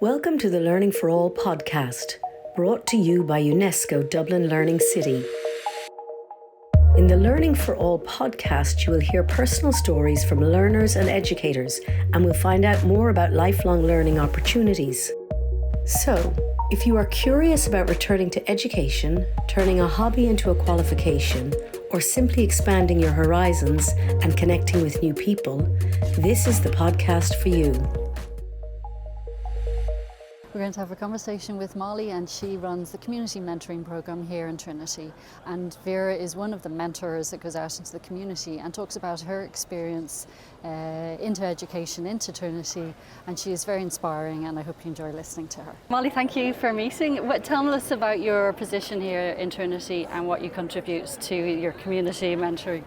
Welcome to the Learning for All podcast, brought to you by UNESCO Dublin Learning City. In the Learning for All podcast, you will hear personal stories from learners and educators, and we'll find out more about lifelong learning opportunities. So, if you are curious about returning to education, turning a hobby into a qualification, or simply expanding your horizons and connecting with new people, this is the podcast for you. We're going to have a conversation with Molly, and she runs the community mentoring program here in Trinity. And Vera is one of the mentors that goes out into the community and talks about her experience into education, into Trinity, and she is very inspiring, and I hope you enjoy listening to her. Molly, thank you for meeting. Tell us about your position here in Trinity and what you contribute to your community mentoring.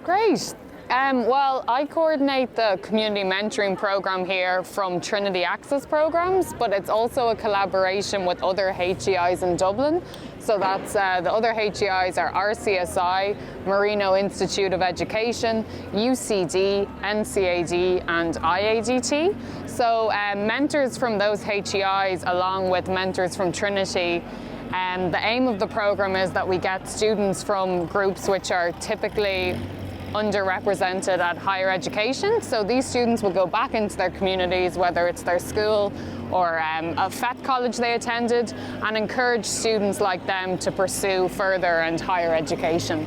Great. Well, I coordinate the community mentoring program here from Trinityaccess programs, but it's also a collaboration with other HEIs in Dublin. So that's the other HEIs are RCSI, Marino Institute of Education, UCD, NCAD and IADT. So mentors from those HEIs along with mentors from Trinity. The aim of the program is that we get students from groups which are typically underrepresented at higher education. So these students will go back into their communities, whether it's their school or a FET college they attended, and encourage students like them to pursue further and higher education.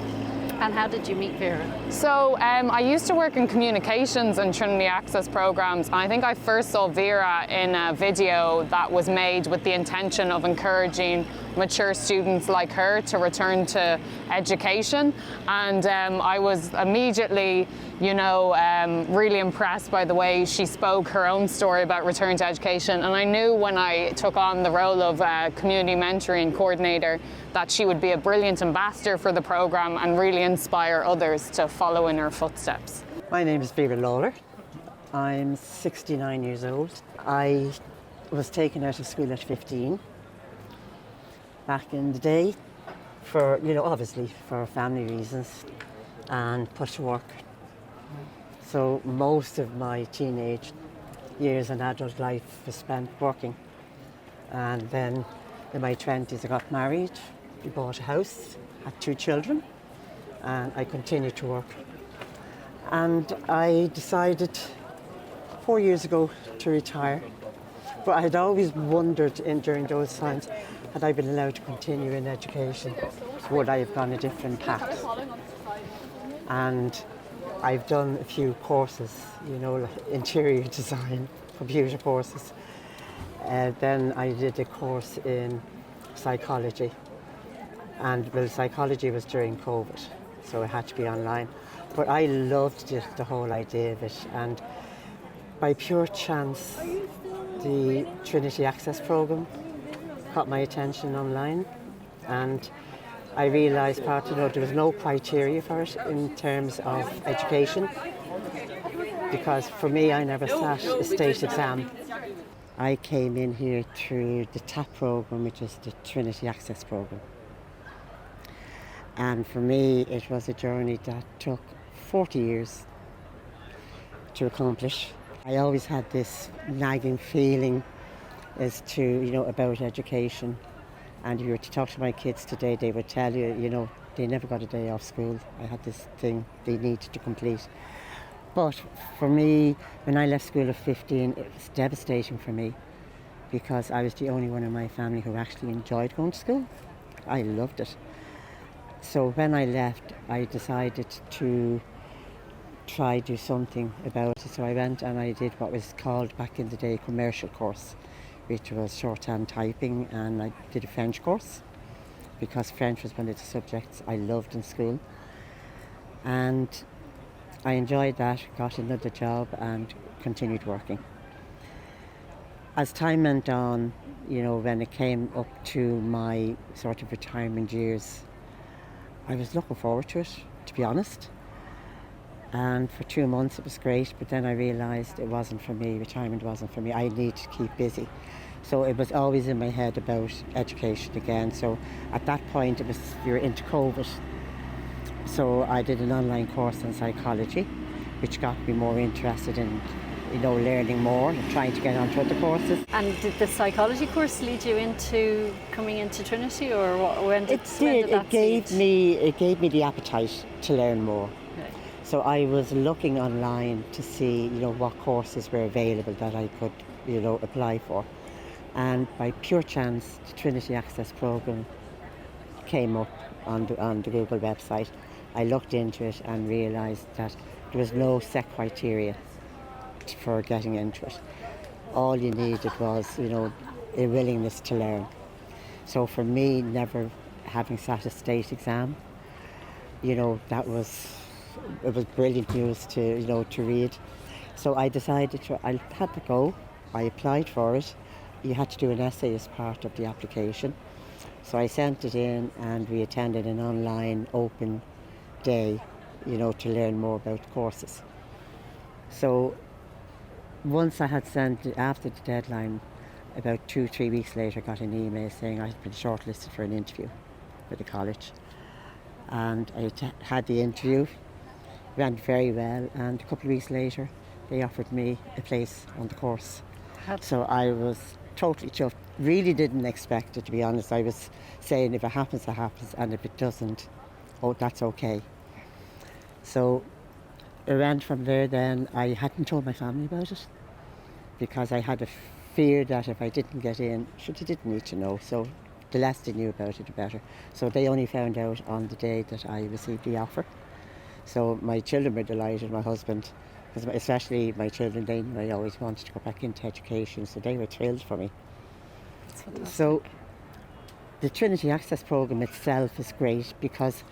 And how did you meet Vera? So I used to work in communications and Trinityaccess programs. I think I first saw Vera in a video that was made with the intention of encouraging mature students like her to return to education. And I was immediately, really impressed by the way she spoke her own story about return to education. And I knew when I took on the role of community mentoring coordinator that she would be a brilliant ambassador for the program and really inspire others to follow in her footsteps. My name is Vera Lawler. I'm 69 years old. I was taken out of school at 15 back in the day for, obviously for family reasons, and put to work. So most of my teenage years and adult life was spent working. And then in my 20s I got married, we bought a house, had 2 children, and I continued to work. And I decided 4 years ago to retire. But I had always wondered during those times, had I been allowed to continue in education, would I have gone a different path? And I've done a few courses, like interior design, computer courses. Then I did a course in psychology. And psychology was during COVID, so it had to be online. But I loved the whole idea of it. And by pure chance, the Trinityaccess program caught my attention online. And I realised there was no criteria for it in terms of education. Because for me, I never sat a state exam. I came in here through the TAP program, which is the Trinityaccess program. And for me, it was a journey that took 40 years to accomplish. I always had this nagging feeling as to, about education. And if you were to talk to my kids today, they would tell you, they never got a day off school. I had this thing they needed to complete. But for me, when I left school at 15, it was devastating for me because I was the only one in my family who actually enjoyed going to school. I loved it. So when I left, I decided to try do something about it. So I went and I did what was called back in the day commercial course, which was shorthand typing, and I did a French course because French was one of the subjects I loved in school. And I enjoyed that, got another job and continued working. As time went on, when it came up to my sort of retirement years, I was looking forward to it, to be honest. And for 2 months it was great, but then I realised it wasn't for me, retirement wasn't for me. I need to keep busy. So it was always in my head about education again. So at that point we were into COVID. So I did an online course in psychology, which got me more interested in learning more and trying to get onto other courses. And did the psychology course lead you into coming into Trinity, or when did that It gave seed? me the appetite to learn more. Okay. So I was looking online to see, what courses were available that I could, apply for. And by pure chance, the Trinity Access program came up on the Google website. I looked into it and realised that there was no set criteria for getting into it. All you needed was, a willingness to learn. So for me, never having sat a state exam, it was brilliant news to read. So I decided I had to go. I applied for it. You had to do an essay as part of the application. So I sent it in and we attended an online open day, to learn more about courses. So once I had sent it after the deadline, about 2-3 weeks later, I got an email saying I had been shortlisted for an interview with the college. And I had the interview, went very well, and a couple of weeks later, they offered me a place on the course. So I was totally chuffed. Really didn't expect it, to be honest. I was saying if it happens, it happens, and if it doesn't, that's okay. So I went from there then. I hadn't told my family about it because I had a fear that if I didn't get in, they didn't need to know. So the less they knew about it, the better. So they only found out on the day that I received the offer. So my children were delighted, my husband, because especially my children, they knew I always wanted to go back into education, so they were thrilled for me. So the Trinity Access program itself is great because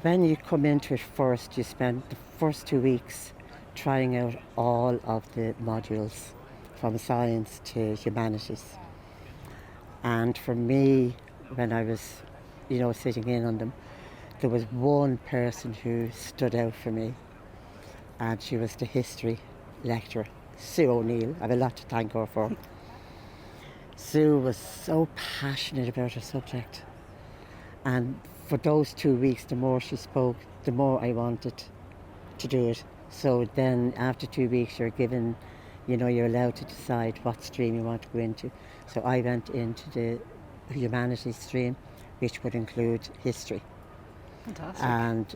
when you come into it first, you spend the first 2 weeks trying out all of the modules from science to humanities. And for me, when I was, sitting in on them, there was one person who stood out for me, and she was the history lecturer, Sue O'Neill. I have a lot to thank her for. Sue was so passionate about her subject, and for those 2 weeks, the more she spoke, the more I wanted to do it. So then after 2 weeks, you're given, you're allowed to decide what stream you want to go into. So I went into the humanities stream, which would include history. Fantastic. And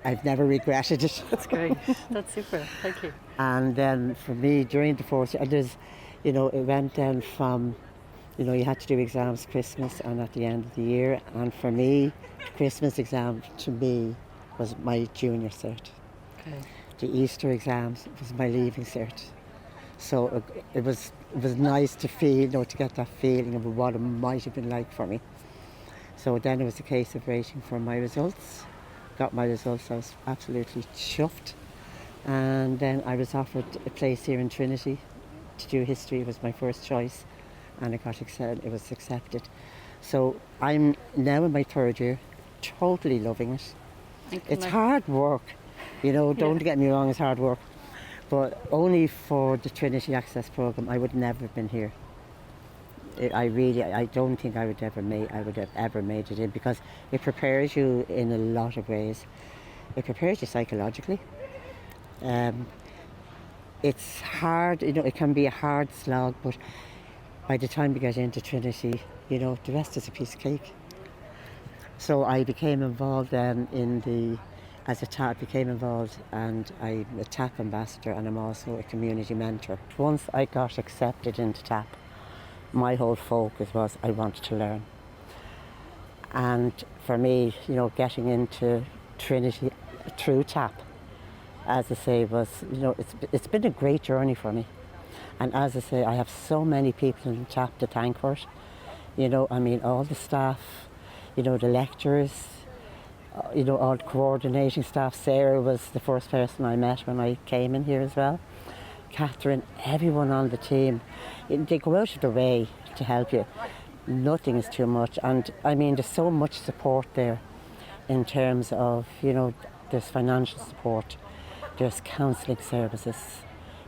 I've never regretted it. That's great. That's super. Thank you. And then for me, during the 4th year, it went down from, you had to do exams Christmas and at the end of the year. And for me, the Christmas exam to me was my junior cert. Okay. The Easter exams was my leaving cert. So it was nice to feel, to get that feeling of what it might have been like for me. So then it was a case of waiting for my results. Got my results, I was absolutely chuffed. And then I was offered a place here in Trinity to do history. It was my first choice, and it was accepted. So I'm now in my 3rd year, totally loving it. It's hard work, don't get me wrong, it's hard work. But only for the Trinity Access program, I would never have been here. I don't think I would have ever made it in, because it prepares you in a lot of ways. It prepares you psychologically. It's hard, it can be a hard slog, but by the time you get into Trinity, the rest is a piece of cake. So I became involved then became involved, and I'm a TAP ambassador, and I'm also a community mentor. Once I got accepted into TAP, my whole focus was I wanted to learn. And for me, getting into Trinity through TAP, as I say, was, it's been a great journey for me. And as I say, I have so many people in TAP to thank for it. All the staff, the lecturers, all the coordinating staff. Sarah was the first person I met when I came in here as well. Catherine, everyone on the team, they go out of their way to help you. Nothing is too much. And there's so much support there in terms of, there's financial support, there's counselling services.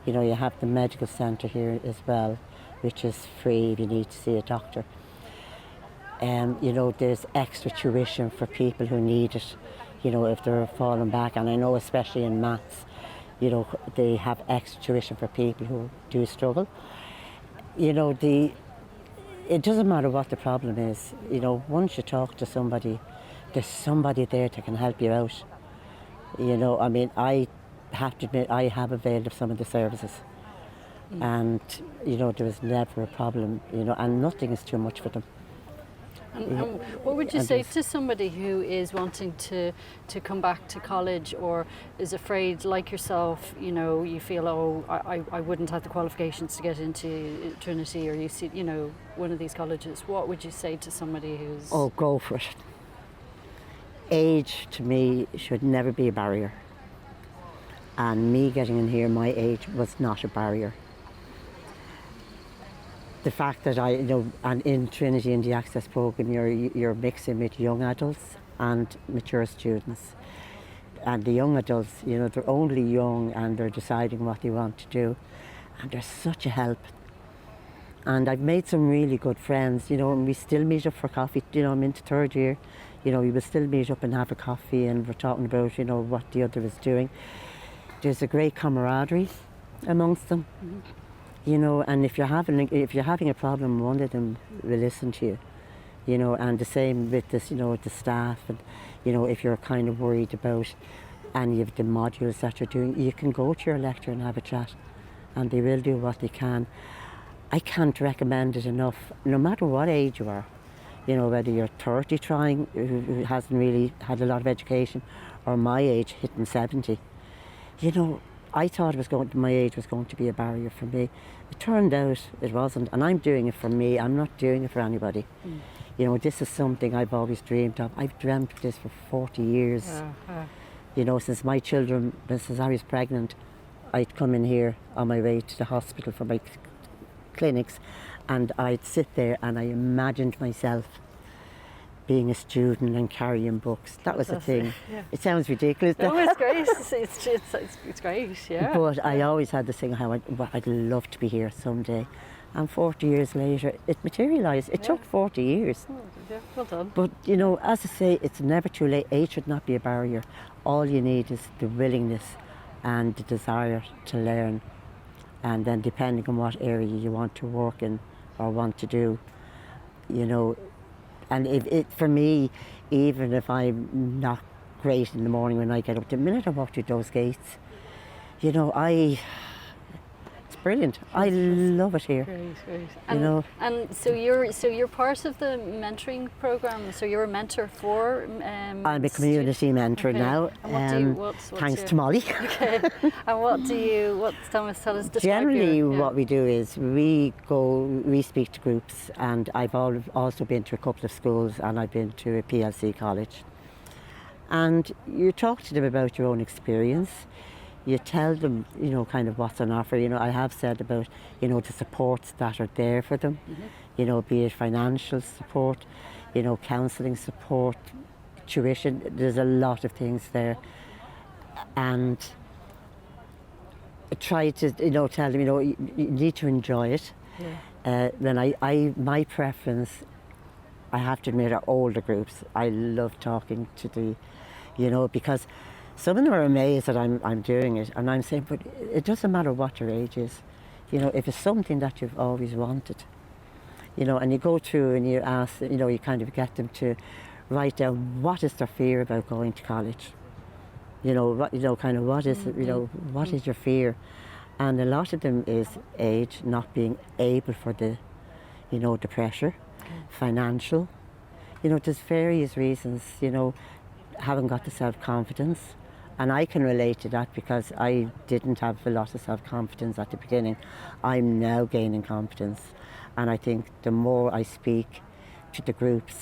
You have the medical centre here as well, which is free if you need to see a doctor. There's extra tuition for people who need it, if they're falling back. And I know especially in maths, you know, they have extra tuition for people who do struggle. You know, it doesn't matter what the problem is. You know, once you talk to somebody, there's somebody there that can help you out. You know, I mean, I have to admit, I have availed of some of the services. And, you know, there was never a problem, you know, and nothing is too much for them. And what would you say to somebody who is wanting to come back to college, or is afraid, like yourself, you know, you feel, oh, I wouldn't have the qualifications to get into Trinity or UC, you know, one of these colleges? What would you say to somebody who's... Oh, go for it. Age, to me, should never be a barrier. And me getting in here, my age was not a barrier. The fact that you know, and in Trinity, in the Access program, you're mixing with young adults and mature students. And the young adults, you know, they're only young and they're deciding what they want to do. And they're such a help. And I've made some really good friends, you know, and we still meet up for coffee. You know, I'm into third year. You know, we will still meet up and have a coffee, and we're talking about, you know, what the other is doing. There's a great camaraderie amongst them. Mm-hmm. You know, and if you're having a problem, one of them will listen to you. You know, and the same with this, you know, the staff, and you know, if you're kind of worried about any of the modules that you're doing, you can go to your lecturer and have a chat, and they will do what they can. I can't recommend it enough, no matter what age you are. You know, whether you're 30 trying, who hasn't really had a lot of education, or my age hitting 70. You know, I thought my age was going to be a barrier for me. It turned out it wasn't, and I'm doing it for me. I'm not doing it for anybody. You know, this is something I've always dreamed of. I've dreamt of this for 40 years. You know, since I was pregnant, I'd come in here on my way to the hospital for my clinics, and I'd sit there and I imagined myself being a student and carrying books. That was the thing. Yeah. It sounds ridiculous. No, it's great. It's great, yeah. But I always had this thing how I'd love to be here someday. And 40 years later, it materialised. It took 40 years. Oh, yeah, well done. But, you know, as I say, it's never too late. Age should not be a barrier. All you need is the willingness and the desire to learn. And then depending on what area you want to work in or want to do, you know. And for me, even if I'm not great in the morning when I get up, the minute I walk through those gates, you know, it's brilliant. I love it here. Great. You know. And so you're part of the mentoring program. So you're a mentor for. I'm a community mentor now. And what's thanks to Molly. Okay. And what's Thomas, tell us? Generally, what we do is we speak to groups, and I've also been to a couple of schools, and I've been to a PLC college. And you talk to them about your own experience. You tell them, you know, kind of what's on offer. You know, I have said about, you know, the supports that are there for them. You know, be it financial support, you know, counselling support, tuition. There's a lot of things there. And try to, you know, tell them, you know, you need to enjoy it. Then my preference, I have to admit, are older groups. I love talking to the, you know, because some of them are amazed that I'm doing it, and I'm saying, but it doesn't matter what your age is. You know, if it's something that you've always wanted, you know, and you go through and you ask, you know, you kind of get them to write down what is their fear about going to college. You know, what is your fear? And a lot of them is age, not being able for the, you know, the pressure, financial. You know, there's various reasons, you know, haven't got the self-confidence. And I can relate to that because I didn't have a lot of self-confidence at the beginning. I'm now gaining confidence. And I think the more I speak to the groups,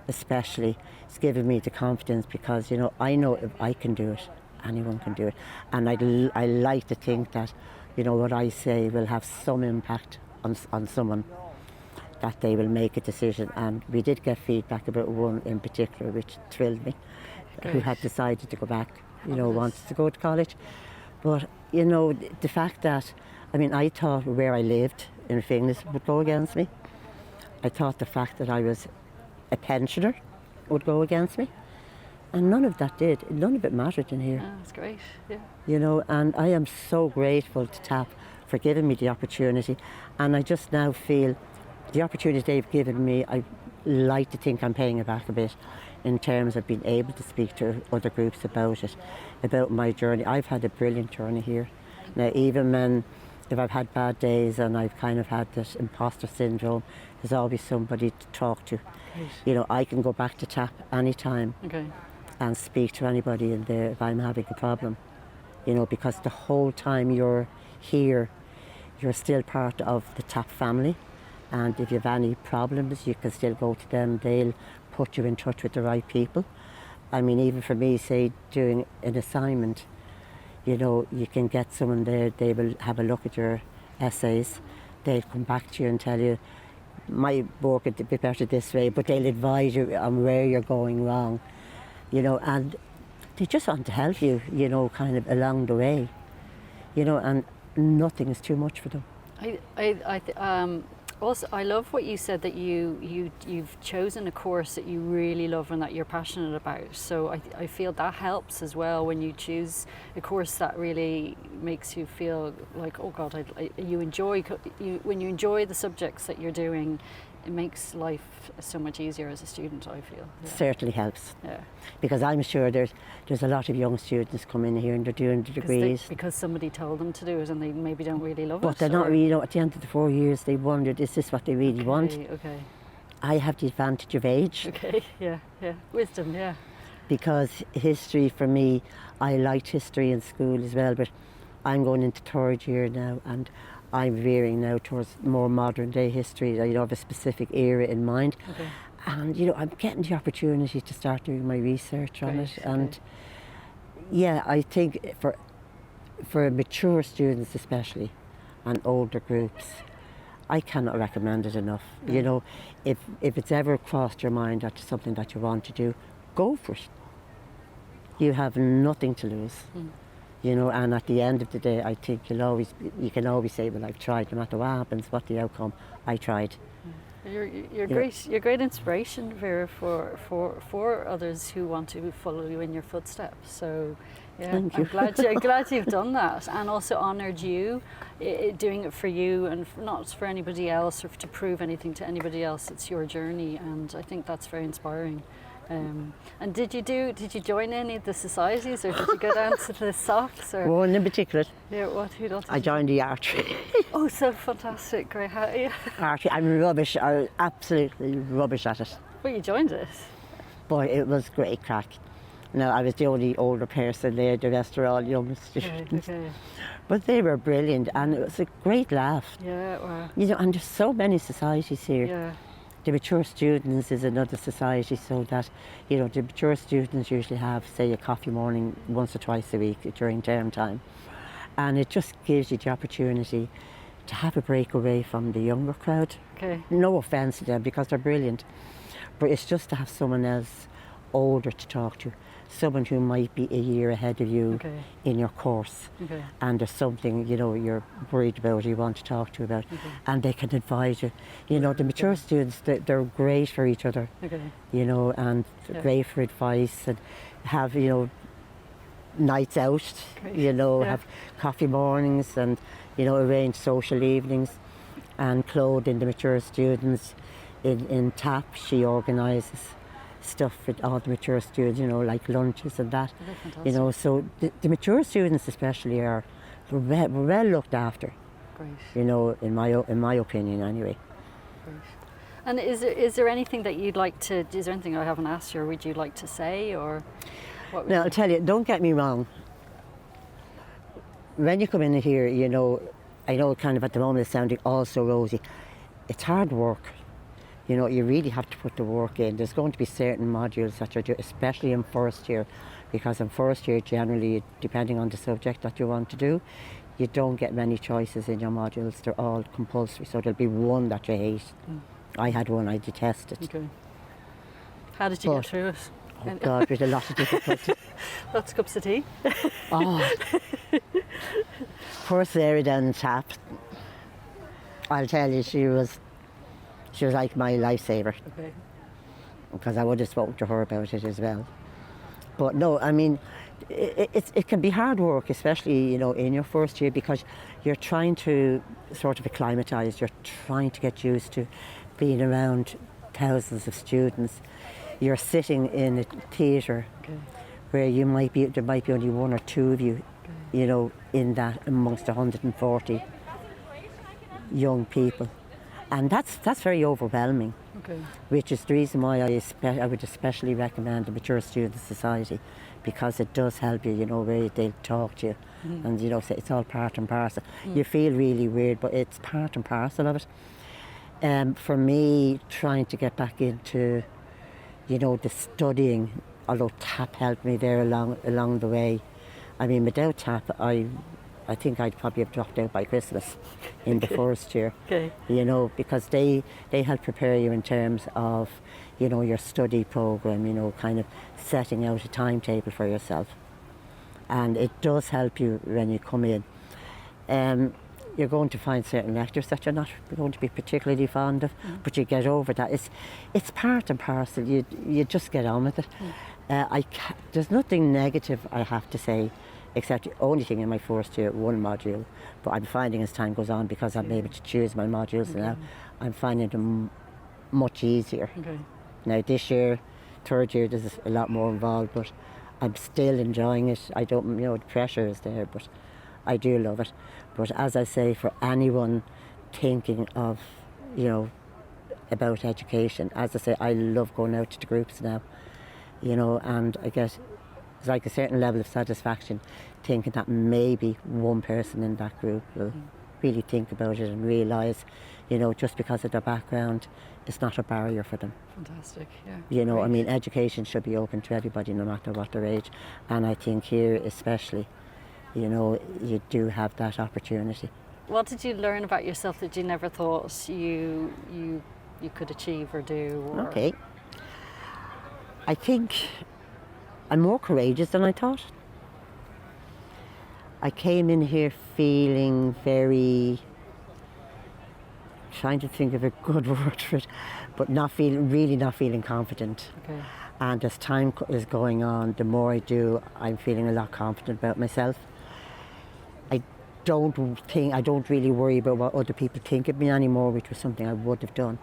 especially, it's given me the confidence because, you know, I know if I can do it, anyone can do it. And I like to think that, you know, what I say will have some impact on someone, that they will make a decision. And we did get feedback about one in particular which thrilled me, who had decided to go back, you know, wanted to go to college. But, you know, the fact that, I mean, I thought where I lived in Finglas would go against me. I thought the fact that I was a pensioner would go against me. And none of that did. None of it mattered in here. Yeah, that's great. Yeah. You know, and I am so grateful to TAP for giving me the opportunity. And I just now feel the opportunity they've given me, I like to think I'm paying it back a bit in terms of being able to speak to other groups about it, about my journey. I've had a brilliant journey here. Now, even when, if I've had bad days and I've kind of had this imposter syndrome, there's always somebody to talk to. Great. You know, I can go back to TAP anytime. Okay. And speak to anybody in there if I'm having a problem, you know, because the whole time you're here, you're still part of the TAP family, and if you have any problems, you can still go to them. They'll put you in touch with the right people. I mean, even for me, say, doing an assignment, you know, you can get someone there, they will have a look at your essays, they'll come back to you and tell you, my work would be better this way, but they'll advise you on where you're going wrong. You know, and they just want to help you, you know, kind of along the way, you know, and nothing is too much for them. Also, I love what you said, that you've chosen a course that you really love and that you're passionate about. So I feel that helps as well when you choose a course that really makes you feel like, oh God, when you enjoy the subjects that you're doing, it makes life so much easier as a student, I feel. Yeah. Certainly helps. Yeah. Because I'm sure there's a lot of young students come in here and they're doing the degrees. Because somebody told them to do it and they maybe don't really love it. But they're not really, you know, at the end of the 4 years, they wondered, is this what they really want? Okay. I have the advantage of age. Okay, yeah. Wisdom, yeah. Because history, for me, I liked history in school as well, but I'm going into 3rd year now, and I'm veering now towards more modern day history. You know, have a specific era in mind. Okay. And, you know, I'm getting the opportunity to start doing my research on it. And yeah, I think for mature students especially, and older groups, I cannot recommend it enough. No. You know, if it's ever crossed your mind that it's something that you want to do, go for it. You have nothing to lose. You know, and at the end of the day, I think you can always say, well, I've tried, no matter what happens, what the outcome, I tried. You're great. You're great inspiration, Vera, for others who want to follow you in your footsteps. So, yeah, Thank you. I'm glad you've done that, and also honoured you, doing it for you and not for anybody else or to prove anything to anybody else. It's your journey, and I think that's very inspiring. And did you join any of the societies, or did you go down to the SOCs? Or? One in particular. Yeah, who else? I joined the archery. Oh, so fantastic! Great. Archery, I'm rubbish. I'm absolutely rubbish at it. Well, you joined it. Boy, it was great crack. No, I was the only older person there. The rest were all young students. Okay. But they were brilliant, and it was a great laugh. Yeah. Wow. You know, and there's so many societies here. Yeah. The mature students is another society, so that, you know, the mature students usually have, say, a coffee morning once or twice a week during term time. And it just gives you the opportunity to have a break away from the younger crowd. Okay. No offence to them, because they're brilliant. But it's just to have someone else older to talk to, someone who might be a year ahead of you in your course. Okay. And there's something, you know, you're worried about, you want to talk to about, and they can advise you. You know, the mature students, they're great for each other, you know, and great for advice, and have, you know, nights out, you know, have coffee mornings, and, you know, arrange social evenings. And Claude, in the mature students, in TAP, she organises stuff for all the mature students, you know, like lunches and that. You know, so the mature students especially are well looked after. Great. You know, in my opinion anyway. Great. And is there anything that you'd like to, is there anything I haven't asked you, or would you like to say, or what? Now, I'll tell you, don't get me wrong. When you come in here, you know, I know kind of at the moment it's sounding all so rosy. It's hard work. You know, you really have to put the work in. There's going to be certain modules that you're doing, especially in 1st year, because in 1st year, generally, depending on the subject that you want to do, you don't get many choices in your modules. They're all compulsory, so there'll be one that you hate. I had one I detested. Okay. How did you get through it? Oh God, with a lot of difficulty. Lots of cups of tea? Oh. Poor Sarah down in TAP. I'll tell you, she was like my lifesaver. Okay. Because I would have spoken to her about it as well. But no, I mean, it can be hard work, especially, in your first year, because you're trying to sort of acclimatise, you're trying to get used to being around thousands of students. You're sitting in a theatre where there might be only one or two of you, in that amongst 140 young people. And that's very overwhelming, which is the reason why I would especially recommend the Mature Student Society, because it does help you, where they'll talk to you and, say it's all part and parcel. You feel really weird, but it's part and parcel of it. For me, trying to get back into, the studying, although TAP helped me there along the way. I mean, without TAP, I think I'd probably have dropped out by Christmas in the first year. Because they help prepare you in terms of, your study program, kind of setting out a timetable for yourself. And it does help you when you come in. You're going to find certain lectures that you're not going to be particularly fond of, but you get over that. It's part and parcel. You just get on with it. There's nothing negative, I have to say, except the only thing in my first year, one module. But I'm finding as time goes on, because I'm able to choose my modules now, I'm finding them much easier. Now this year, third year, there's a lot more involved, but I'm still enjoying it. I don't, the pressure is there, but I do love it. But as I say, for anyone thinking of, about education, as I say, I love going out to the groups now, and I get like a certain level of satisfaction thinking that maybe one person in that group will really think about it and realise, just because of their background, it's not a barrier for them. Fantastic, yeah. I mean, education should be open to everybody, no matter what their age. And I think here especially, you do have that opportunity. What did you learn about yourself that you never thought you could achieve or do? Okay. I think I'm more courageous than I thought. I came in here feeling trying to think of a good word for it, but not feeling confident. And as time is going on, the more I do, I'm feeling a lot confident about myself. I don't really worry about what other people think of me anymore, which was something I would have done.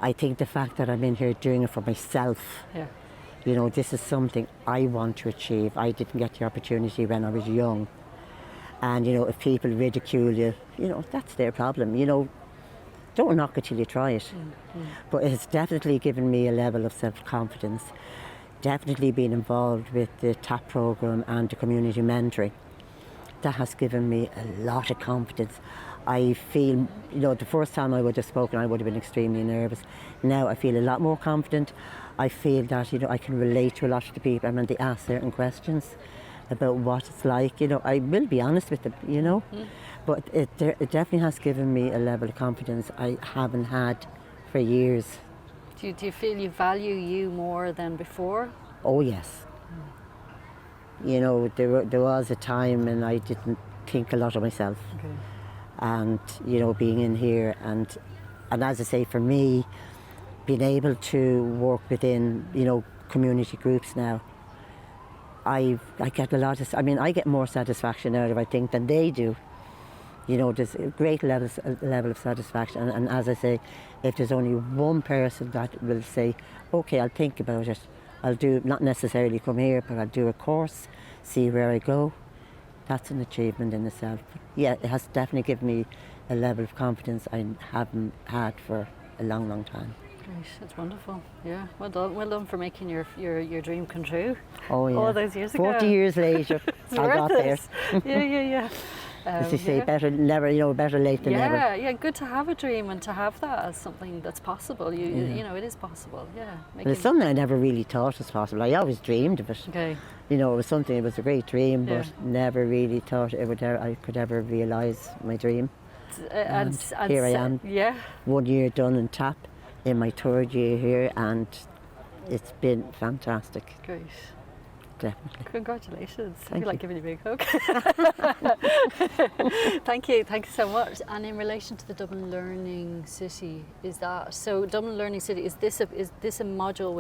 I think the fact that I'm in here doing it for myself, this is something I want to achieve. I didn't get the opportunity when I was young. And, if people ridicule you, that's their problem. Don't knock it till you try it. But it's definitely given me a level of self-confidence. Definitely been involved with the TAP program and the community mentoring. That has given me a lot of confidence. I feel, the first time I would have spoken, I would have been extremely nervous. Now I feel a lot more confident. I feel that, I can relate to a lot of the people, and when they ask certain questions about what it's like, I will be honest with them, But it definitely has given me a level of confidence I haven't had for years. Do you feel you value you more than before? Oh yes. There was a time when I didn't think a lot of myself. And, being in here and as I say, for me, being able to work within, community groups now, I get I get more satisfaction out of, I think, than they do. There's a great level of satisfaction, and as I say, if there's only one person that will say, okay, I'll think about it, I'll do, not necessarily come here, but I'll do a course, see where I go, that's an achievement in itself. But yeah, it has definitely given me a level of confidence I haven't had for a long, long time. Great, that's wonderful. Yeah, well done for making your dream come true. Oh yeah. All those years ago. 40 years later, I got there. Yeah. As you say, better better late than never. Yeah, good to have a dream and to have that as something that's possible. It is possible. Yeah. And it's something I never really thought was possible. I always dreamed of it. Okay. It was something. It was a great dream, but never really thought I could ever realise my dream. And here I am. Yeah. 1 year done in TAP, in my third year here, and it's been fantastic. Great. definitely. Congratulations. I Thank feel like you. giving you a big hug. Thank you so much. And in relation to the Dublin Learning City, so Dublin Learning City, is this a module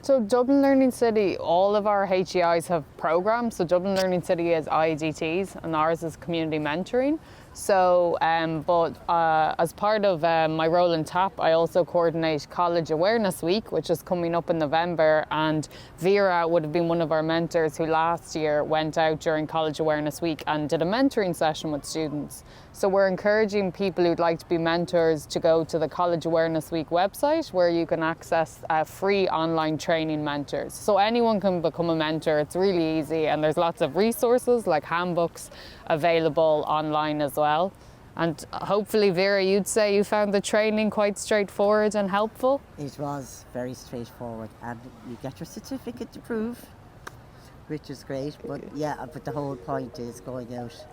So Dublin Learning City, all of our HEIs have programs. So Dublin Learning City is IEDTs and ours is community mentoring. So, as part of my role in TAP, I also coordinate College Awareness Week, which is coming up in November. And Vera would have been one of our mentors who last year went out during College Awareness Week and did a mentoring session with students. So we're encouraging people who'd like to be mentors to go to the College Awareness Week website, where you can access free online training mentors. So anyone can become a mentor. It's really easy, and there's lots of resources like handbooks available online as well. And hopefully, Vera, you'd say you found the training quite straightforward and helpful? It was very straightforward, and you get your certificate to prove, which is great. But but the whole point is going out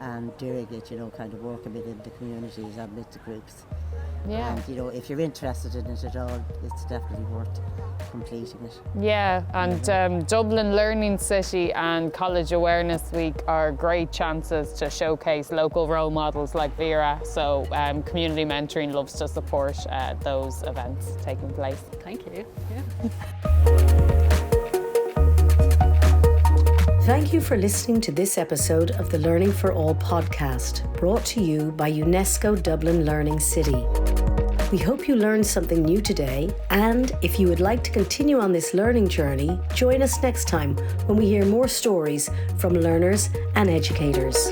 and doing it, kind of working within the communities and with the groups. Yeah. And, if you're interested in it at all, it's definitely worth completing it. Yeah, and Dublin Learning City and College Awareness Week are great chances to showcase local role models like Vera. So community mentoring loves to support those events taking place. Thank you. Thank you for listening to this episode of the Learning for All podcast, brought to you by UNESCO Dublin Learning City. We hope you learned something new today, and if you would like to continue on this learning journey, join us next time when we hear more stories from learners and educators.